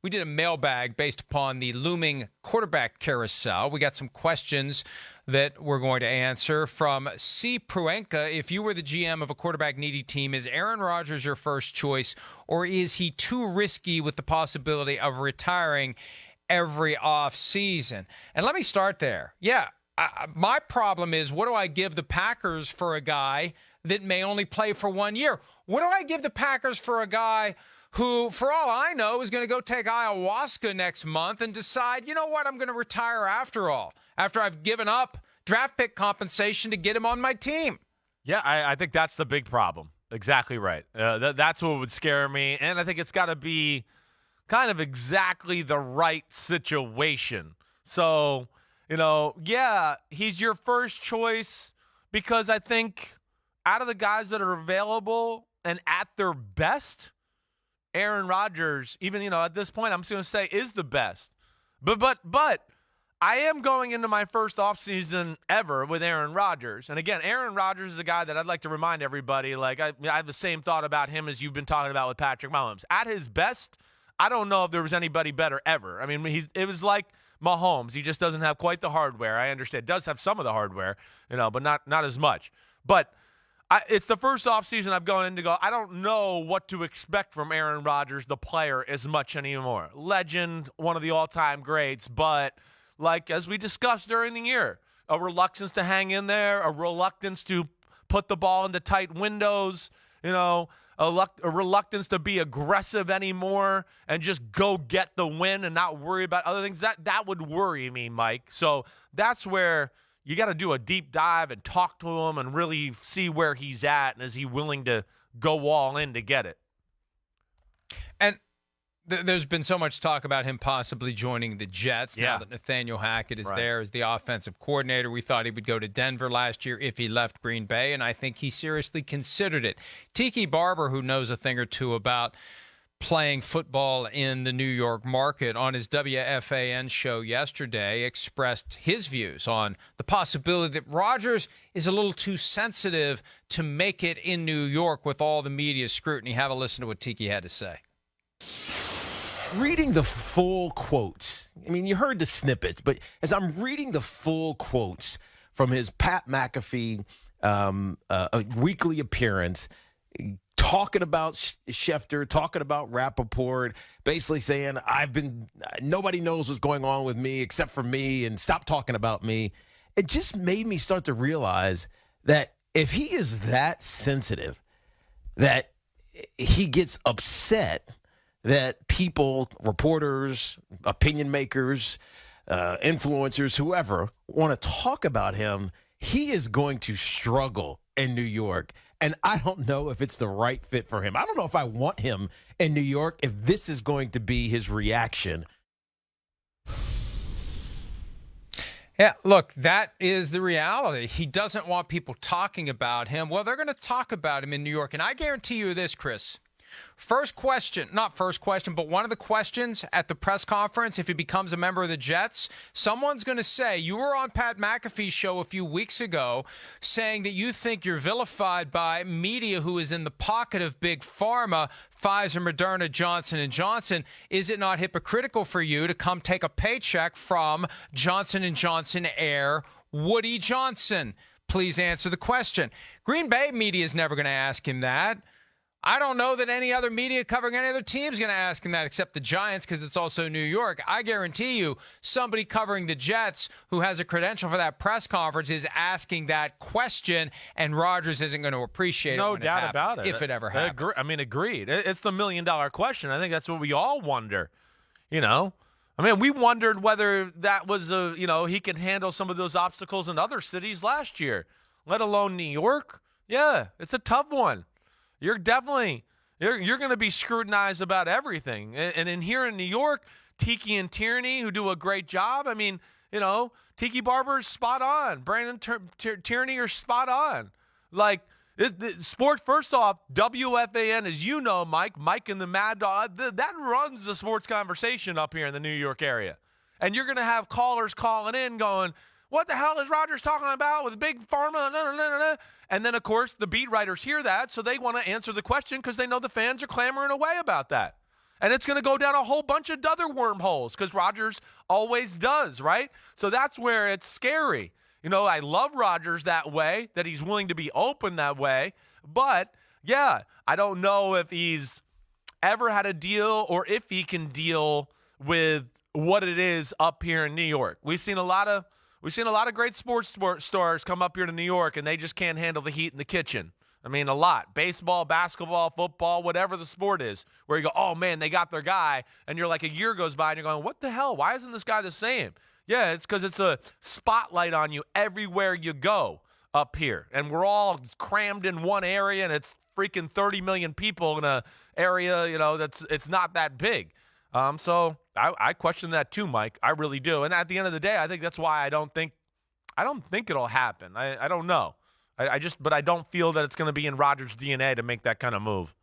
we did a mailbag based upon the looming quarterback carousel. We got some questions that we're going to answer from C. Pruenka. If you were the GM of a quarterback-needy team, is Aaron Rodgers your first choice, or is he too risky with the possibility of retiring every offseason? And let me start there. Yeah, my problem is, what do I give the Packers for a guy that may only play for 1 year? What do I give the Packers for a guy who, for all I know, is going to go take ayahuasca next month and decide, you know what, I'm going to retire after all, after I've given up draft pick compensation to get him on my team? Yeah, I think that's the big problem. Exactly right. That's what would scare me. And I think it's got to be kind of exactly the right situation. So, yeah, he's your first choice because I think out of the guys that are available and at their best, Aaron Rodgers, even, at this point, I'm just going to say is the best. But I am going into my first offseason ever with Aaron Rodgers. And again, Aaron Rodgers is a guy that I'd like to remind everybody, like I have the same thought about him as you've been talking about with Patrick Mahomes. At his best, I don't know if there was anybody better ever. I mean, it was like Mahomes. He just doesn't have quite the hardware. I understand. Does have some of the hardware, but not as much. But it's the first offseason I've gone in to go, I don't know what to expect from Aaron Rodgers, the player, as much anymore. Legend, one of the all-time greats, but like as we discussed during the year, a reluctance to hang in there, a reluctance to put the ball into tight windows, a reluctance to be aggressive anymore and just go get the win and not worry about other things. That would worry me, Mike. So that's where you got to do a deep dive and talk to him and really see where he's at and is he willing to go all in to get it. And there's been so much talk about him possibly joining the Jets now that Nathaniel Hackett is there as the offensive coordinator. We thought he would go to Denver last year if he left Green Bay, and I think he seriously considered it. Tiki Barber, who knows a thing or two about playing football in the New York market, on his WFAN show yesterday expressed his views on the possibility that Rodgers is a little too sensitive to make it in New York with all the media scrutiny. Have a listen to what Tiki had to say. Reading the full quotes, I mean, you heard the snippets, but as I'm reading the full quotes from his Pat McAfee weekly appearance, talking about Schefter, talking about Rappaport, basically saying, nobody knows what's going on with me except for me, and stop talking about me. It just made me start to realize that if he is that sensitive, that he gets upset that people, reporters, opinion makers, influencers, whoever, want to talk about him, he is going to struggle in New York. And I don't know if it's the right fit for him. I don't know if I want him in New York if this is going to be his reaction. Yeah, look, that is the reality. He doesn't want people talking about him. Well, they're going to talk about him in New York. And I guarantee you this, Chris. Not first question, but one of the questions at the press conference, if he becomes a member of the Jets, someone's going to say, you were on Pat McAfee's show a few weeks ago saying that you think you're vilified by media who is in the pocket of big pharma, Pfizer, Moderna, Johnson & Johnson. Is it not hypocritical for you to come take a paycheck from Johnson & Johnson heir Woody Johnson? Please answer the question. Green Bay media is never going to ask him that. I don't know that any other media covering any other team is going to ask him that except the Giants because it's also New York. I guarantee you somebody covering the Jets who has a credential for that press conference is asking that question, and Rodgers isn't going to appreciate it. No doubt about it. If it ever happens. Agreed. It's the million-dollar question. I think that's what we all wonder. We wondered whether that was he could handle some of those obstacles in other cities last year, let alone New York. Yeah, it's a tough one. You're definitely you're going to be scrutinized about everything. And in here in New York, Tiki and Tierney, who do a great job. I mean, Tiki Barber's spot on. Brandon Tierney are spot on. Like, sports, first off, WFAN, as you know, Mike and the Mad Dog, that runs the sports conversation up here in the New York area. And you're going to have callers calling in going, what the hell is Rodgers talking about with big pharma? And then, of course, the beat writers hear that, so they want to answer the question because they know the fans are clamoring away about that. And it's going to go down a whole bunch of other wormholes because Rodgers always does, right? So that's where it's scary. I love Rodgers that way, that he's willing to be open that way. But, yeah, I don't know if he's ever had a deal or if he can deal with what it is up here in New York. We've seen a lot of great sports stars come up here to New York, and they just can't handle the heat in the kitchen. I mean, a lot. Baseball, basketball, football, whatever the sport is, where you go, oh, man, they got their guy, and you're like, a year goes by, and you're going, what the hell? Why isn't this guy the same? Yeah, it's because it's a spotlight on you everywhere you go up here, and we're all crammed in one area, and it's freaking 30 million people in a area, it's not that big. So I question that too, Mike. I really do. And at the end of the day, I think that's why I don't think it'll happen. I don't know. But I don't feel that it's going to be in Rodgers' DNA to make that kind of move.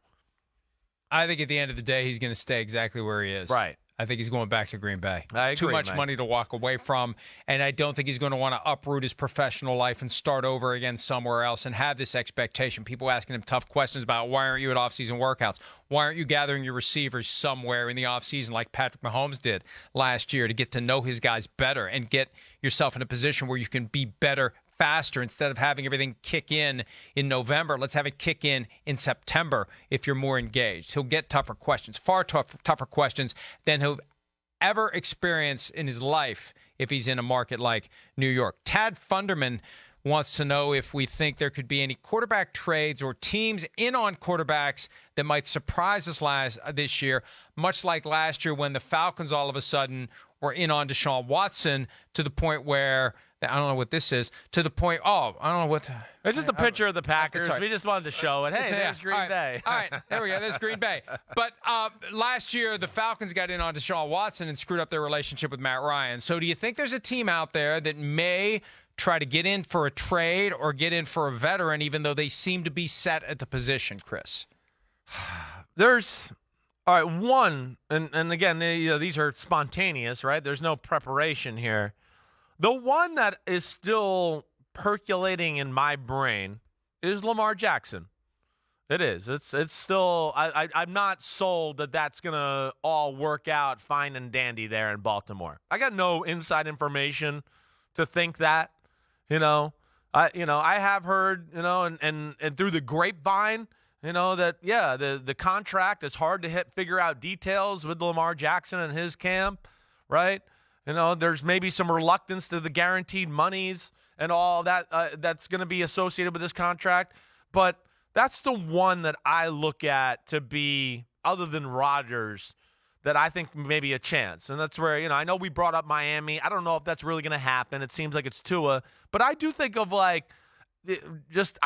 I think at the end of the day, he's going to stay exactly where he is. Right. I think he's going back to Green Bay. It's too much money to walk away from, and I don't think he's going to want to uproot his professional life and start over again somewhere else and have this expectation. People asking him tough questions about why aren't you at off-season workouts? Why aren't you gathering your receivers somewhere in the off-season like Patrick Mahomes did last year to get to know his guys better and get yourself in a position where you can be better faster instead of having everything kick in November. Let's have it kick in September if you're more engaged. He'll get tougher questions, far tougher questions than he'll ever experience in his life if he's in a market like New York. Tad Funderman wants to know if we think there could be any quarterback trades or teams in on quarterbacks that might surprise us this year, much like last year when the Falcons all of a sudden were in on Deshaun Watson to the point where I don't know what this is. To the point, I don't know what. It's just a picture of the Packers. We just wanted to show it. Hey, there's Green Bay. All right, there we go. There's Green Bay. But last year, the Falcons got in on Deshaun Watson and screwed up their relationship with Matt Ryan. So do you think there's a team out there that may try to get in for a trade or get in for a veteran, even though they seem to be set at the position, Chris? There's... All right, one, and again, these are spontaneous, right? There's no preparation here. The one that is still percolating in my brain is Lamar Jackson. It is. It's still. I'm not sold that that's gonna all work out fine and dandy there in Baltimore. I got no inside information to think that. I have heard, and through the grapevine, that the contract is hard to figure out details with Lamar Jackson and his camp, right? There's maybe some reluctance to the guaranteed monies and all that that's going to be associated with this contract. But that's the one that I look at to be, other than Rodgers, that I think maybe a chance. And that's where, I know we brought up Miami. I don't know if that's really going to happen. It seems like it's Tua. But I do think of I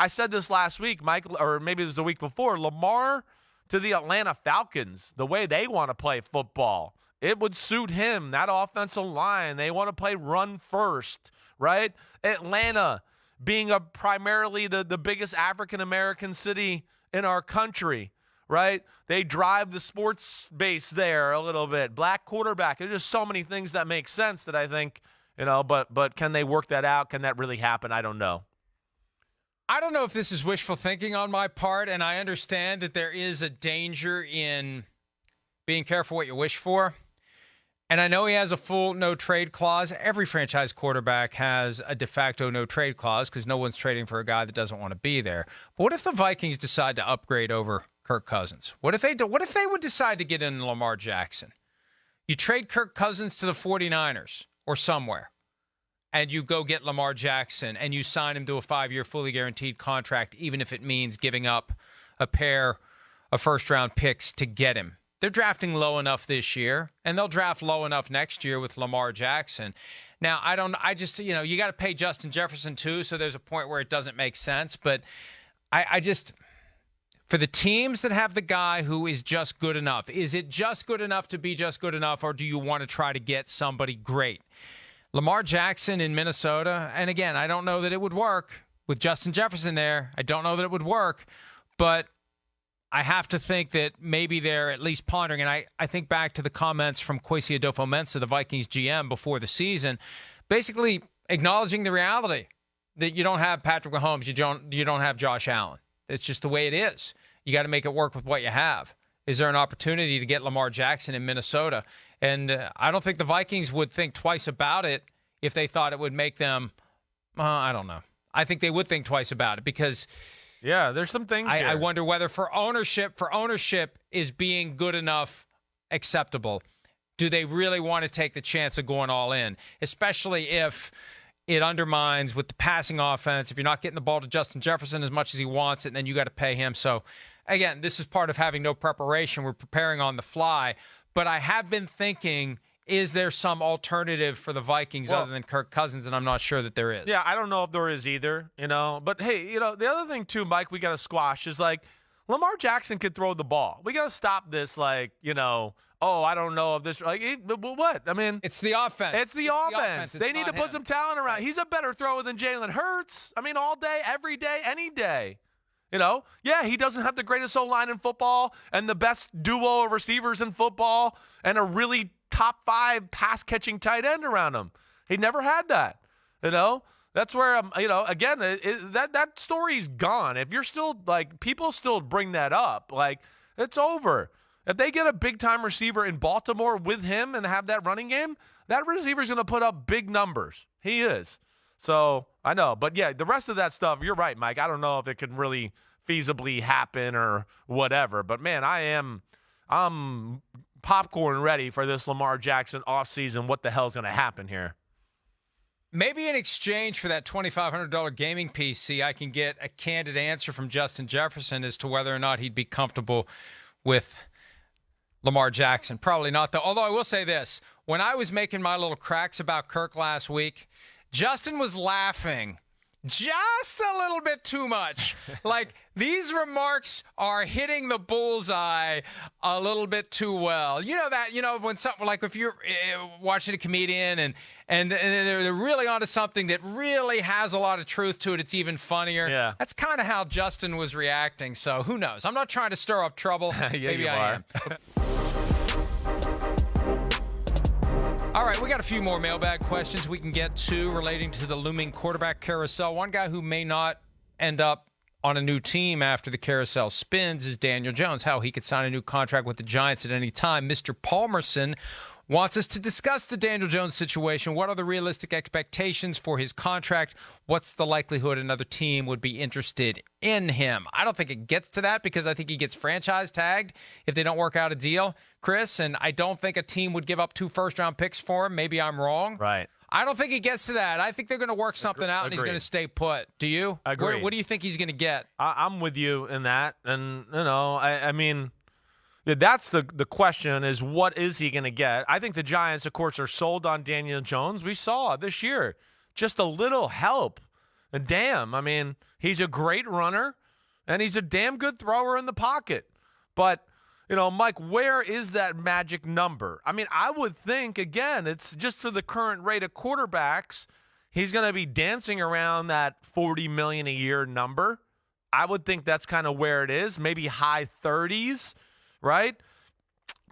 said this last week, Michael, or maybe it was the week before, Lamar to the Atlanta Falcons, the way they want to play football. It would suit him, that offensive line. They want to play run first, right? Atlanta being primarily the biggest African-American city in our country, right? They drive the sports base there a little bit. Black quarterback. There's just so many things that make sense that I think, but can they work that out? Can that really happen? I don't know. I don't know if this is wishful thinking on my part, and I understand that there is a danger in being careful what you wish for. And I know he has a full no-trade clause. Every franchise quarterback has a de facto no-trade clause because no one's trading for a guy that doesn't want to be there. But what if the Vikings decide to upgrade over Kirk Cousins? What if they would decide to get in Lamar Jackson? You trade Kirk Cousins to the 49ers or somewhere, and you go get Lamar Jackson, and you sign him to a 5-year fully guaranteed contract, even if it means giving up a pair of first-round picks to get him. They're drafting low enough this year, and they'll draft low enough next year with Lamar Jackson. Now, you got to pay Justin Jefferson too, so there's a point where it doesn't make sense. But for the teams that have the guy who is just good enough, is it just good enough to be just good enough, or do you want to try to get somebody great? Lamar Jackson in Minnesota, and again, I don't know that it would work with Justin Jefferson there. I don't know that it would work, but I have to think that maybe they're at least pondering, and I think back to the comments from Kwesi Adofo-Mensah, the Vikings GM, before the season, basically acknowledging the reality that you don't have Patrick Mahomes, you don't have Josh Allen. It's just the way it is. You got to make it work with what you have. Is there an opportunity to get Lamar Jackson in Minnesota? And I don't think the Vikings would think twice about it if they thought it would make them, I don't know. I think they would think twice about it because there's some things here. I wonder whether for ownership is being good enough acceptable. Do they really want to take the chance of going all in, especially if it undermines with the passing offense, if you're not getting the ball to Justin Jefferson as much as he wants it, and then you got to pay him. So, again, this is part of having no preparation. We're preparing on the fly. But I have been thinking, is there some alternative for the Vikings other than Kirk Cousins? And I'm not sure that there is. Yeah, I don't know if there is either, But, hey, the other thing, too, Mike, we got to squash is, Lamar Jackson could throw the ball. We got to stop this, I don't know if this, what? I mean, it's the offense. It's the offense. They need to put some talent around. He's a better thrower than Jalen Hurts. I mean, all day, every day, any day. He doesn't have the greatest O-line in football and the best duo of receivers in football and a really top 5 pass-catching tight end around him. He never had that, That's where, again, that story's gone. If you're still, people still bring that up. It's over. If they get a big-time receiver in Baltimore with him and have that running game, that receiver's going to put up big numbers. He is. So, I know. But, yeah, the rest of that stuff, you're right, Mike. I don't know if it can really feasibly happen or whatever. But, man, I'm popcorn ready for this Lamar Jackson offseason. What the hell's going to happen here? Maybe in exchange for that $2,500 gaming PC, I can get a candid answer from Justin Jefferson as to whether or not he'd be comfortable with Lamar Jackson. Probably not, though. Although I will say this. When I was making my little cracks about Kirk last week, Justin was laughing just a little bit too much. These remarks are hitting the bullseye a little bit too well. When something if you're watching a comedian and they're really onto something that really has a lot of truth to it, it's even funnier. Yeah. That's kind of how Justin was reacting. So who knows? I'm not trying to stir up trouble. Maybe I am. All right, we got a few more mailbag questions we can get to relating to the looming quarterback carousel. One guy who may not end up on a new team after the carousel spins is Daniel Jones. How he could sign a new contract with the Giants at any time. Mr. Palmerson wants us to discuss the Daniel Jones situation. What are the realistic expectations for his contract? What's the likelihood another team would be interested in him? I don't think it gets to that because I think he gets franchise tagged if they don't work out a deal, Chris, and I don't think a team would give up 2 first-round picks for him. Maybe I'm wrong. Right. I don't think he gets to that. I think they're going to work something out and he's going to stay put. Do you? Agree. What do you think he's going to get? I'm with you in that. And, I mean, that's the question is what is he going to get? I think the Giants, of course, are sold on Daniel Jones. We saw this year just a little help. And damn, I mean, he's a great runner and he's a damn good thrower in the pocket. But, Mike, where is that magic number? I mean, I would think, again, it's just for the current rate of quarterbacks, he's going to be dancing around that $40 million a year number. I would think that's kind of where it is, maybe high 30s, right?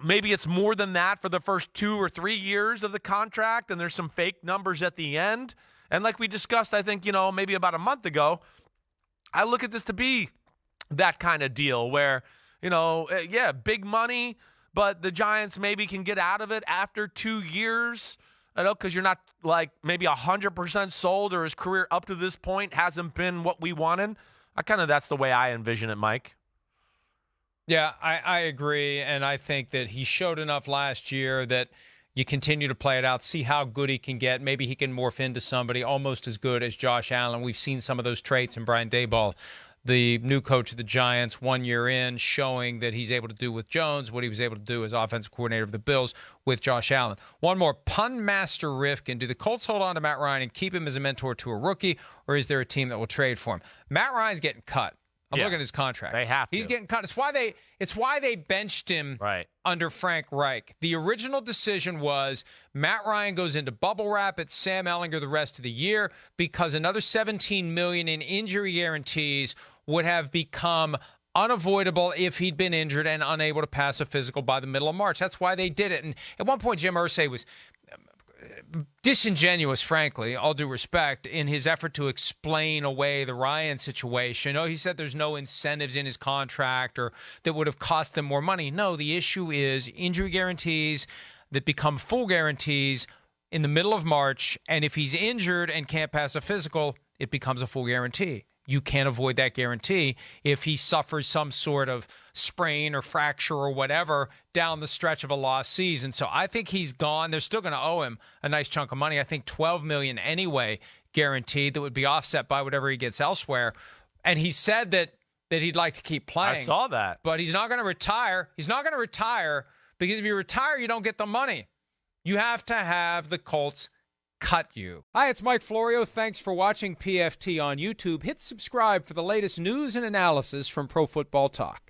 Maybe it's more than that for the first 2 or 3 years of the contract, and there's some fake numbers at the end. And like we discussed, I think, maybe about a month ago, I look at this to be that kind of deal where, big money, but the Giants maybe can get out of it after 2 years, because you're not maybe 100% sold or his career up to this point hasn't been what we wanted. That's the way I envision it, Mike. Yeah, I agree, and I think that he showed enough last year that you continue to play it out, see how good he can get. Maybe he can morph into somebody almost as good as Josh Allen. We've seen some of those traits in Brian Daboll, the new coach of the Giants, 1 year in, showing that he's able to do with Jones what he was able to do as offensive coordinator of the Bills with Josh Allen. One more, Pun Master Rifkin. Do the Colts hold on to Matt Ryan and keep him as a mentor to a rookie, or is there a team that will trade for him? Matt Ryan's getting cut. I'm looking at his contract. They have to. He's getting cut. It's why they benched him under Frank Reich. The original decision was Matt Ryan goes into bubble wrap at Sam Ehlinger the rest of the year because another $17 million in injury guarantees would have become unavoidable if he'd been injured and unable to pass a physical by the middle of March. That's why they did it. And at one point, Jim Irsay was disingenuous, frankly, all due respect, in his effort to explain away the Ryan situation. Oh, he said there's no incentives in his contract or that would have cost them more money. No, the issue is injury guarantees that become full guarantees in the middle of March, and if he's injured and can't pass a physical, it becomes a full guarantee. You can't avoid that guarantee if he suffers some sort of sprain or fracture or whatever down the stretch of a lost season. So I think he's gone. They're still going to owe him a nice chunk of money. I think $12 million anyway guaranteed, that would be offset by whatever he gets elsewhere. And he said that he'd like to keep playing. I saw that. But he's not going to retire. He's not going to retire because if you retire, you don't get the money. You have to have the Colts cut you. Hi, it's Mike Florio. Thanks for watching PFT on YouTube. Hit subscribe for the latest news and analysis from Pro Football Talk.